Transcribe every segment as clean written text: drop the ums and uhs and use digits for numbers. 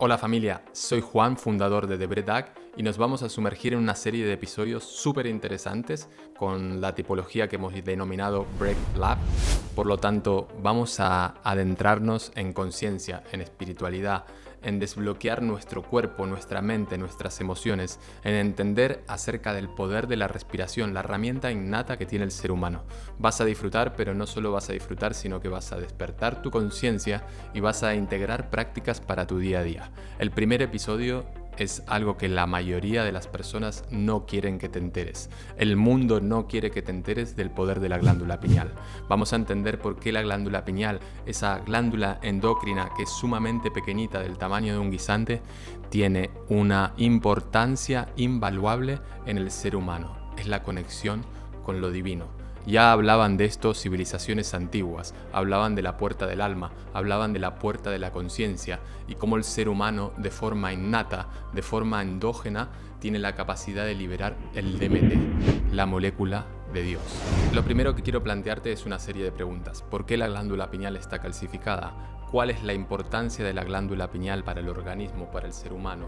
Hola familia, soy Juan, fundador de The Bread Duck, y nos vamos a sumergir en una serie de episodios súper interesantes con la tipología que hemos denominado Break Lab. Por lo tanto, vamos a adentrarnos en conciencia, en espiritualidad, en desbloquear nuestro cuerpo, nuestra mente, nuestras emociones, en entender acerca del poder de la respiración, la herramienta innata que tiene el ser humano. Vas a disfrutar, pero no solo vas a disfrutar, sino que vas a despertar tu conciencia y vas a integrar prácticas para tu día a día. El primer episodio es algo que la mayoría de las personas no quieren que te enteres. El mundo no quiere que te enteres del poder de la glándula pineal. Vamos a entender por qué la glándula pineal, esa glándula endocrina que es sumamente pequeñita, del tamaño de un guisante, tiene una importancia invaluable en el ser humano. Es la conexión con lo divino. Ya hablaban de esto civilizaciones antiguas, hablaban de la puerta del alma, hablaban de la puerta de la conciencia y cómo el ser humano de forma innata, de forma endógena, tiene la capacidad de liberar el DMT, la molécula de Dios. Lo primero que quiero plantearte es una serie de preguntas. ¿Por qué la glándula pineal está calcificada? ¿Cuál es la importancia de la glándula pineal para el organismo, para el ser humano?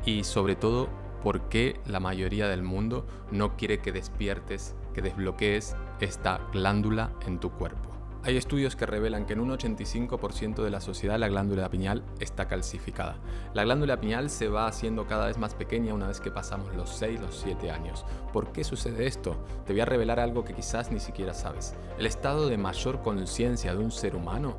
Y sobre todo, ¿por qué la mayoría del mundo no quiere que despiertes, que desbloquees esta glándula en tu cuerpo? Hay estudios que revelan que en un 85% de la sociedad la glándula pineal está calcificada. La glándula pineal se va haciendo cada vez más pequeña una vez que pasamos los 6, los 7 años. ¿Por qué sucede esto? Te voy a revelar algo que quizás ni siquiera sabes. El estado de mayor conciencia de un ser humano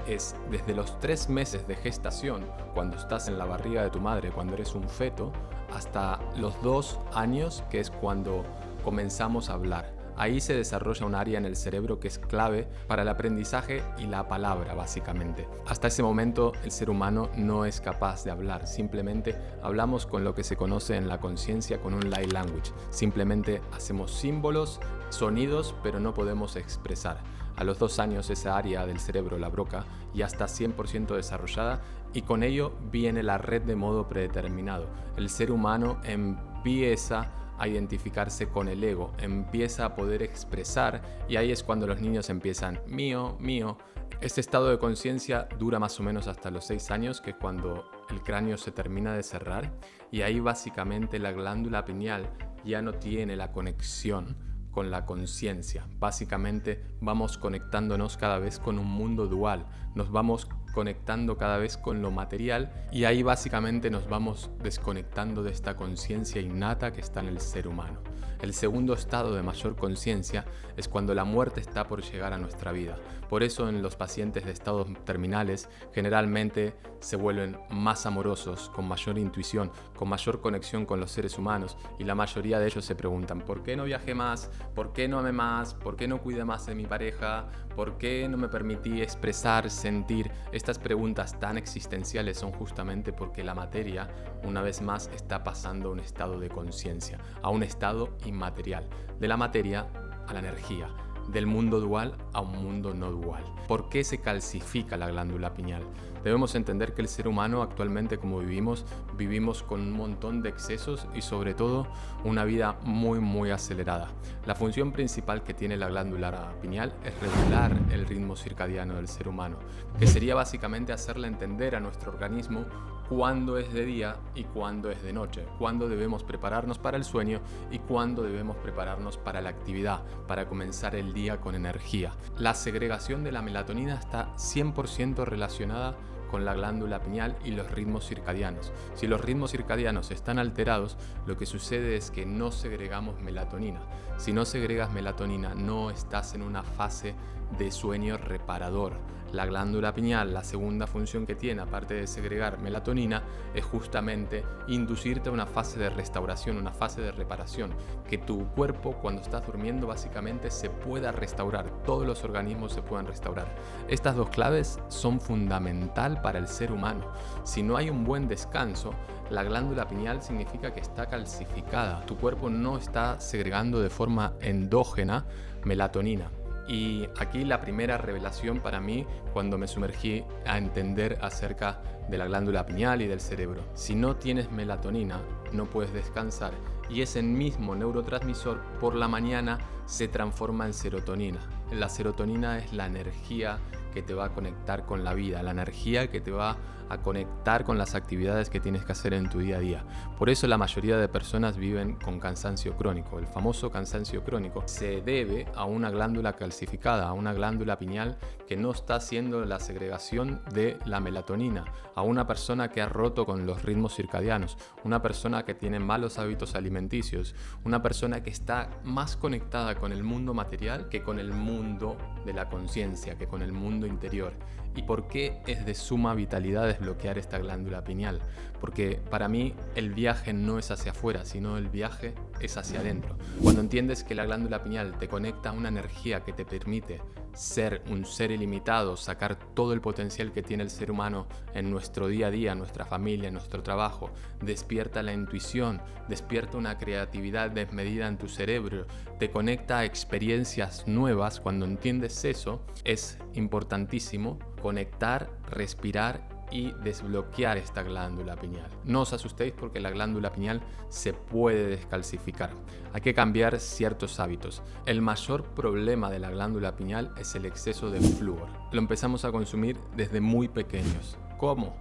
es desde los 3 meses de gestación, cuando estás en la barriga de tu madre, cuando eres un feto, hasta los 2 años, que es cuando comenzamos a hablar. Ahí se desarrolla un área en el cerebro que es clave para el aprendizaje y la palabra, básicamente. Hasta ese momento el ser humano no es capaz de hablar, simplemente hablamos con lo que se conoce en la conciencia con un light language. Simplemente hacemos símbolos, sonidos, pero no podemos expresar. A los 2 años esa área del cerebro, la broca, ya está 100% desarrollada y con ello viene la red de modo predeterminado. El ser humano empieza a identificarse con el ego, empieza a poder expresar y ahí es cuando los niños empiezan mío, mío. Este estado de conciencia dura más o menos hasta los 6 años, que es cuando el cráneo se termina de cerrar y ahí básicamente la glándula pineal ya no tiene la conexión con la conciencia. Básicamente vamos conectándonos cada vez con un mundo dual, nos vamos conectando cada vez con lo material y ahí básicamente nos vamos desconectando de esta conciencia innata que está en el ser humano. El segundo estado de mayor conciencia es cuando la muerte está por llegar a nuestra vida. Por eso en los pacientes de estados terminales generalmente se vuelven más amorosos, con mayor intuición, con mayor conexión con los seres humanos y la mayoría de ellos se preguntan ¿por qué no viajé más? ¿Por qué no amé más? ¿Por qué no cuidé más de mi pareja? ¿Por qué no me permití expresar, sentir? Estas preguntas tan existenciales son justamente porque la materia, una vez más, está pasando a un estado de conciencia, a un estado inmaterial, de la materia a la energía, del mundo dual a un mundo no dual. ¿Por qué se calcifica la glándula pineal? Debemos entender que el ser humano actualmente como vivimos con un montón de excesos y sobre todo una vida muy acelerada. La función principal que tiene la glándula pineal es regular el ritmo circadiano del ser humano, que sería básicamente hacerle entender a nuestro organismo cuándo es de día y cuándo es de noche, cuándo debemos prepararnos para el sueño y cuándo debemos prepararnos para la actividad, para comenzar el día con energía. La segregación de la melatonina está 100% relacionada con la glándula pineal y los ritmos circadianos. Si los ritmos circadianos están alterados, lo que sucede es que no segregamos melatonina. Si no segregas melatonina, no estás en una fase de sueño reparador. La glándula pineal, la segunda función que tiene, aparte de segregar melatonina, es justamente inducirte a una fase de restauración, una fase de reparación, que tu cuerpo cuando estás durmiendo básicamente se pueda restaurar, todos los organismos se puedan restaurar. Estas dos claves son fundamental para el ser humano. Si no hay un buen descanso, la glándula pineal significa que está calcificada, tu cuerpo no está segregando de forma endógena melatonina. Y aquí la primera revelación para mí cuando me sumergí a entender acerca de la glándula pineal y del cerebro. Si no tienes melatonina, no puedes descansar y ese mismo neurotransmisor por la mañana se transforma en serotonina. La serotonina es la energía que te va a conectar con la vida, la energía que te va a conectar con las actividades que tienes que hacer en tu día a día. Por eso la mayoría de personas viven con cansancio crónico. El famoso cansancio crónico se debe a una glándula calcificada, a una glándula pineal que no está haciendo la segregación de la melatonina, a una persona que ha roto con los ritmos circadianos, una persona que tiene malos hábitos alimenticios, una persona que está más conectada con el mundo material que con el mundo de la conciencia, que con el mundo interior. ¿Y por qué es de suma vitalidad desbloquear esta glándula pineal? Porque para mí el viaje no es hacia afuera, sino el viaje es hacia adentro. Cuando entiendes que la glándula pineal te conecta a una energía que te permite ser un ser ilimitado, sacar todo el potencial que tiene el ser humano en nuestro día a día, nuestra familia, nuestro trabajo, despierta la intuición, despierta una creatividad desmedida en tu cerebro, te conecta a experiencias nuevas. Cuando entiendes eso, es importantísimo conectar, respirar y desbloquear esta glándula pineal. No os asustéis porque la glándula pineal se puede descalcificar. Hay que cambiar ciertos hábitos. El mayor problema de la glándula pineal es el exceso de flúor. Lo empezamos a consumir desde muy pequeños. ¿Cómo?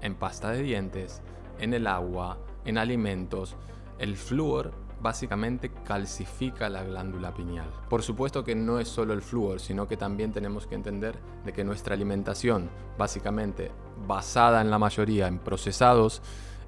En pasta de dientes, en el agua, en alimentos. El flúor básicamente calcifica la glándula pineal. Por supuesto que no es solo el flúor, sino que también tenemos que entender de que nuestra alimentación, básicamente basada en la mayoría en procesados,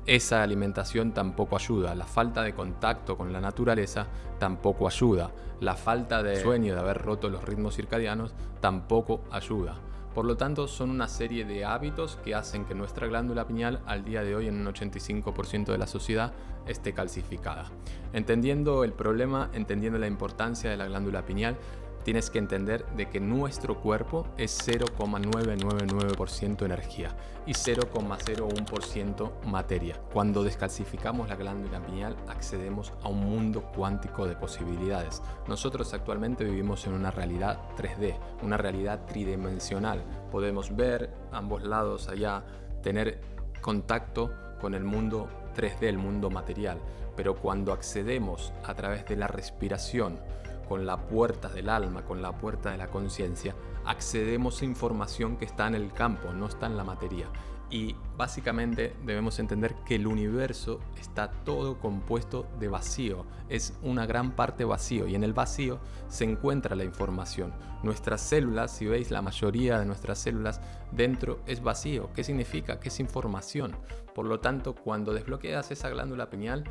esa alimentación tampoco ayuda. La falta de contacto con la naturaleza tampoco ayuda. La falta de sueño, de haber roto los ritmos circadianos, tampoco ayuda. Por lo tanto, son una serie de hábitos que hacen que nuestra glándula pineal al día de hoy en un 85% de la sociedad esté calcificada. Entendiendo el problema, entendiendo la importancia de la glándula pineal, tienes que entender de que nuestro cuerpo es 0,999% energía y 0,01% materia. Cuando descalcificamos la glándula pineal, accedemos a un mundo cuántico de posibilidades. Nosotros actualmente vivimos en una realidad 3D, una realidad tridimensional. Podemos ver ambos lados allá, tener contacto con el mundo 3D, el mundo material. Pero cuando accedemos a través de la respiración, con la puerta del alma, con la puerta de la conciencia, accedemos a información que está en el campo, no está en la materia. Y básicamente debemos entender que el universo está todo compuesto de vacío, es una gran parte vacío, y en el vacío se encuentra la información. Nuestras células, si veis, la mayoría de nuestras células dentro es vacío. ¿Qué significa? Que es información. Por lo tanto, cuando desbloqueas esa glándula pineal,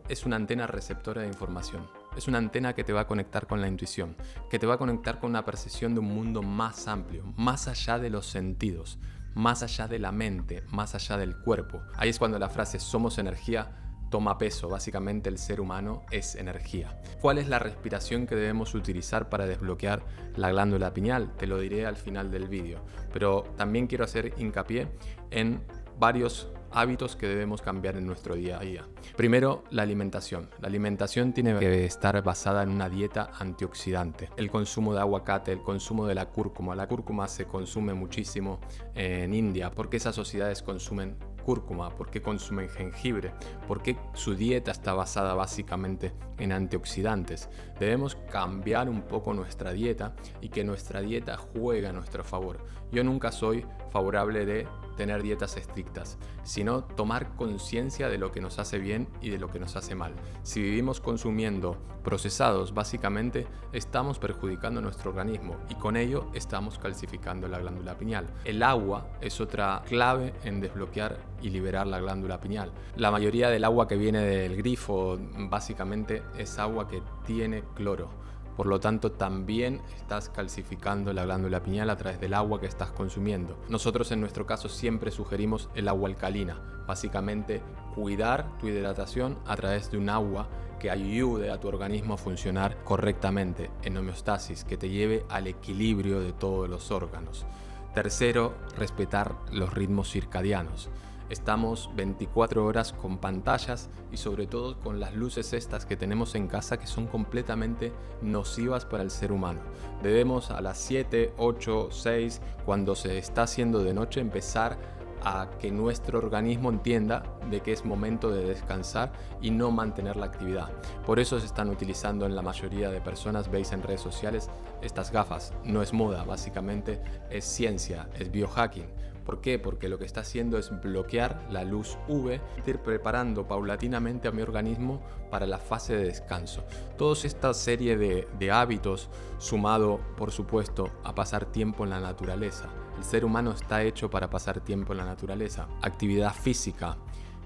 es una antena receptora de información. Es una antena que te va a conectar con la intuición, que te va a conectar con una percepción de un mundo más amplio, más allá de los sentidos, más allá de la mente, más allá del cuerpo. Ahí es cuando la frase "somos energía" toma peso. Básicamente el ser humano es energía. ¿Cuál es la respiración que debemos utilizar para desbloquear la glándula pineal? Te lo diré al final del vídeo, pero también quiero hacer hincapié en varios hábitos que debemos cambiar en nuestro día a día. Primero, la alimentación. La alimentación tiene que estar basada en una dieta antioxidante. El consumo de aguacate, el consumo de la cúrcuma. La cúrcuma se consume muchísimo en India. ¿Por qué esas sociedades consumen cúrcuma? ¿Por qué consumen jengibre? ¿Por qué su dieta está basada básicamente en antioxidantes? Debemos cambiar un poco nuestra dieta y que nuestra dieta juegue a nuestro favor. Yo nunca soy favorable de tener dietas estrictas, sino tomar conciencia de lo que nos hace bien y de lo que nos hace mal. Si vivimos consumiendo procesados, básicamente estamos perjudicando nuestro organismo y con ello estamos calcificando la glándula pineal. El agua es otra clave en desbloquear y liberar la glándula pineal. La mayoría del agua que viene del grifo básicamente es agua que tiene cloro. Por lo tanto, también estás calcificando la glándula pineal a través del agua que estás consumiendo. Nosotros en nuestro caso siempre sugerimos el agua alcalina. Básicamente, cuidar tu hidratación a través de un agua que ayude a tu organismo a funcionar correctamente, en homeostasis, que te lleve al equilibrio de todos los órganos. Tercero, respetar los ritmos circadianos. Estamos 24 horas con pantallas y sobre todo con las luces estas que tenemos en casa que son completamente nocivas para el ser humano. Debemos a las 7, 8, 6, cuando se está haciendo de noche, empezar a que nuestro organismo entienda de que es momento de descansar y no mantener la actividad. Por eso se están utilizando en la mayoría de personas, veis en redes sociales, estas gafas. No es moda, básicamente es ciencia, es biohacking. ¿Por qué? Porque lo que está haciendo es bloquear la luz UV, ir preparando paulatinamente a mi organismo para la fase de descanso. Toda esta serie de hábitos, sumado por supuesto a pasar tiempo en la naturaleza. El ser humano está hecho para pasar tiempo en la naturaleza. Actividad física.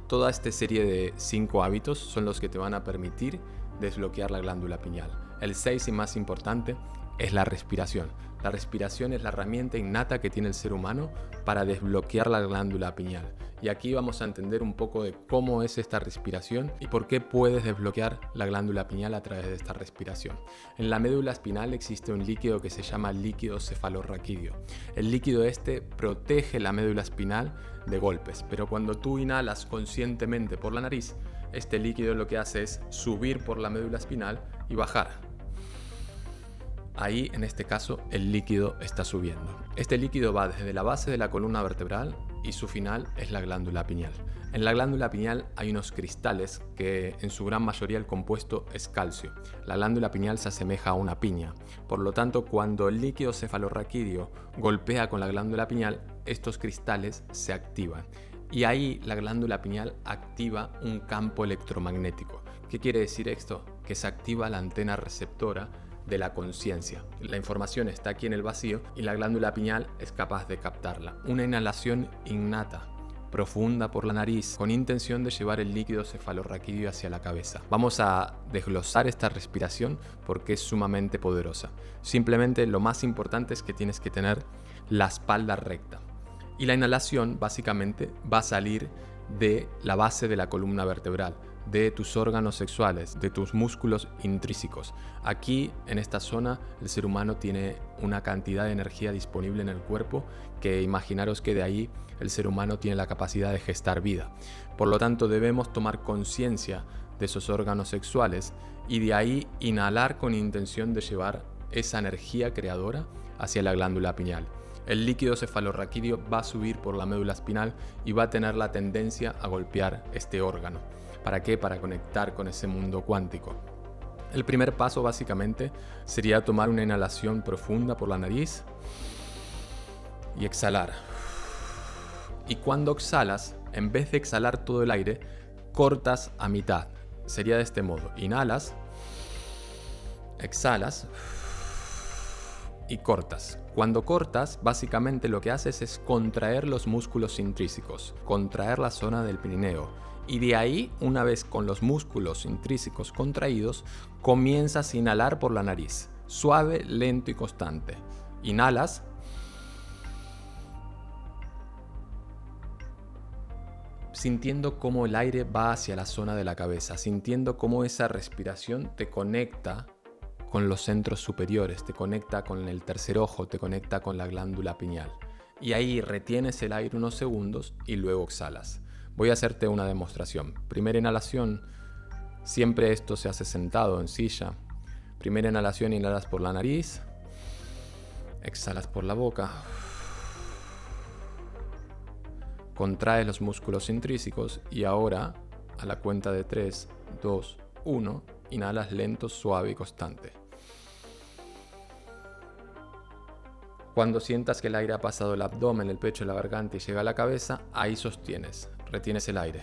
Toda esta serie de 5 hábitos son los que te van a permitir desbloquear la glándula pineal. El 6 y más importante es la respiración. La respiración es la herramienta innata que tiene el ser humano para desbloquear la glándula pineal. Y aquí vamos a entender un poco de cómo es esta respiración y por qué puedes desbloquear la glándula pineal a través de esta respiración. En la médula espinal existe un líquido que se llama líquido cefalorraquídeo. El líquido este protege la médula espinal de golpes, pero cuando tú inhalas conscientemente por la nariz, este líquido lo que hace es subir por la médula espinal y bajar. Ahí, en este caso, el líquido está subiendo. Este líquido va desde la base de la columna vertebral y su final es la glándula pineal. En la glándula pineal hay unos cristales que en su gran mayoría el compuesto es calcio. La glándula pineal se asemeja a una piña. Por lo tanto, cuando el líquido cefalorraquídeo golpea con la glándula pineal, estos cristales se activan. Y ahí la glándula pineal activa un campo electromagnético. ¿Qué quiere decir esto? Que se activa la antena receptora de la conciencia. La información está aquí en el vacío y la glándula pineal es capaz de captarla. Una inhalación innata, profunda por la nariz, con intención de llevar el líquido cefalorraquídeo hacia la cabeza. Vamos a desglosar esta respiración porque es sumamente poderosa. Simplemente lo más importante es que tienes que tener la espalda recta. Y la inhalación básicamente va a salir de la base de la columna vertebral, de tus órganos sexuales, de tus músculos intrínsecos. Aquí, en esta zona, el ser humano tiene una cantidad de energía disponible en el cuerpo que imaginaros que de ahí el ser humano tiene la capacidad de gestar vida. Por lo tanto, debemos tomar conciencia de esos órganos sexuales y de ahí inhalar con intención de llevar esa energía creadora hacia la glándula pineal. El líquido cefalorraquídeo va a subir por la médula espinal y va a tener la tendencia a golpear este órgano. ¿Para qué? Para conectar con ese mundo cuántico. El primer paso básicamente sería tomar una inhalación profunda por la nariz y exhalar. Y cuando exhalas, en vez de exhalar todo el aire, cortas a mitad. Sería de este modo. Inhalas, exhalas y cortas. Cuando cortas, básicamente lo que haces es contraer los músculos intrínsecos, contraer la zona del perineo. Y de ahí, una vez con los músculos intrínsecos contraídos, comienzas a inhalar por la nariz. Suave, lento y constante. Inhalas. Sintiendo cómo el aire va hacia la zona de la cabeza, sintiendo cómo esa respiración te conecta con los centros superiores, te conecta con el tercer ojo, te conecta con la glándula pineal. Y ahí retienes el aire unos segundos y luego exhalas. Voy a hacerte una demostración. Primera inhalación, siempre esto se hace sentado en silla. Primera inhalación, inhalas por la nariz, exhalas por la boca. Contraes los músculos intrínsecos y ahora, a la cuenta de 3, 2, 1, inhalas lento, suave y constante. Cuando sientas que el aire ha pasado el abdomen, el pecho, la garganta y llega a la cabeza, ahí sostienes, retienes el aire.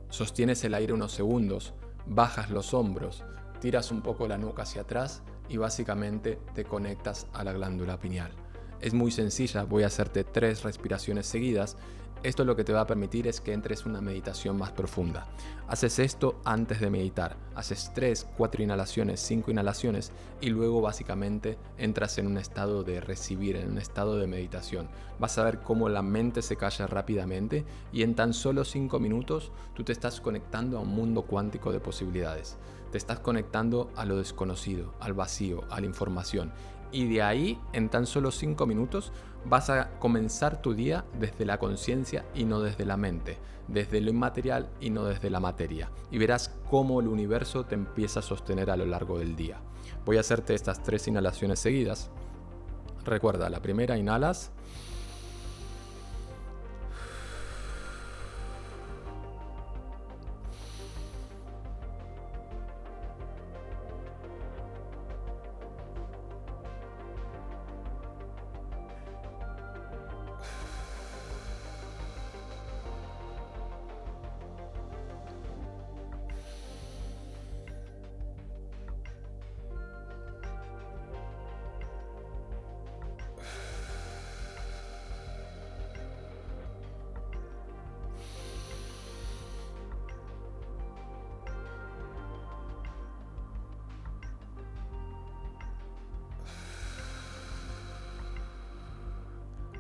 Sostienes el aire unos segundos, bajas los hombros, tiras un poco la nuca hacia atrás y básicamente te conectas a la glándula pineal. Es muy sencilla, voy a hacerte 3 respiraciones seguidas. Esto lo que te va a permitir es que entres en una meditación más profunda. Haces esto antes de meditar. Haces 3, 4 inhalaciones, 5 inhalaciones y luego básicamente entras en un estado de recibir, en un estado de meditación. Vas a ver cómo la mente se calla rápidamente y en tan solo 5 minutos tú te estás conectando a un mundo cuántico de posibilidades. Te estás conectando a lo desconocido, al vacío, a la información. Y de ahí, en tan solo 5 minutos, vas a comenzar tu día desde la conciencia y no desde la mente, desde lo inmaterial y no desde la materia. Y verás cómo el universo te empieza a sostener a lo largo del día. Voy a hacerte estas 3 inhalaciones seguidas. Recuerda, la primera inhalas.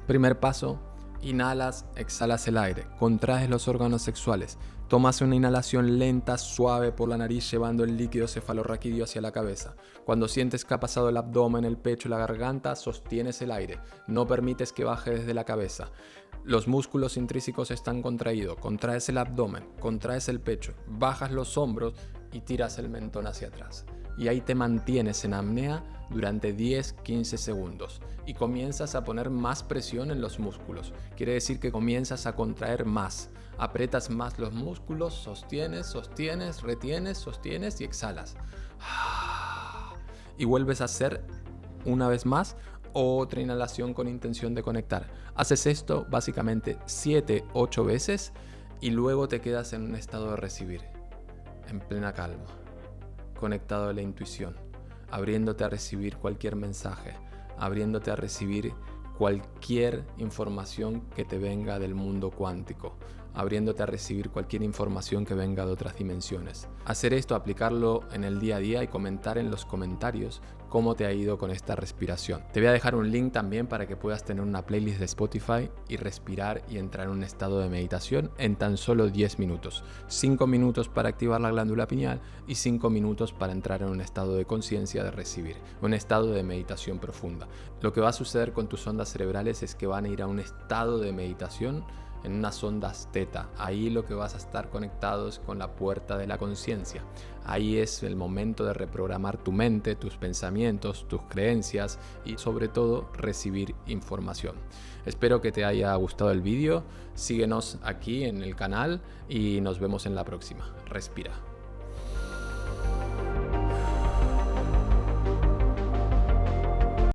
Primer paso, inhalas, exhalas el aire, contraes los órganos sexuales, tomas una inhalación lenta, suave por la nariz llevando el líquido cefalorraquídeo hacia la cabeza. Cuando sientes que ha pasado el abdomen, el pecho y la garganta, sostienes el aire, no permites que baje desde la cabeza. Los músculos intrínsecos están contraídos, contraes el abdomen, contraes el pecho, bajas los hombros y tiras el mentón hacia atrás. Y ahí te mantienes en apnea durante 10-15 segundos y comienzas a poner más presión en los músculos. Quiere decir que comienzas a contraer más, aprietas más los músculos, sostienes, retienes, sostienes y exhalas. Y vuelves a hacer una vez más otra inhalación con intención de conectar. Haces esto básicamente 7-8 veces y luego te quedas en un estado de recibir, en plena calma, conectado a la intuición, abriéndote a recibir cualquier mensaje, abriéndote a recibir cualquier información que te venga del mundo cuántico, abriéndote a recibir cualquier información que venga de otras dimensiones. Hacer esto, aplicarlo en el día a día y comentar en los comentarios cómo te ha ido con esta respiración. Te voy a dejar un link también para que puedas tener una playlist de Spotify y respirar y entrar en un estado de meditación en tan solo 10 minutos. 5 minutos para activar la glándula pineal y 5 minutos para entrar en un estado de conciencia de recibir, un estado de meditación profunda. Lo que va a suceder con tus ondas cerebrales es que van a ir a un estado de meditación en unas ondas teta. Ahí lo que vas a estar conectado es con la puerta de la conciencia. Ahí es el momento de reprogramar tu mente, tus pensamientos, tus creencias y sobre todo recibir información. Espero que te haya gustado el vídeo. Síguenos aquí en el canal y nos vemos en la próxima. Respira.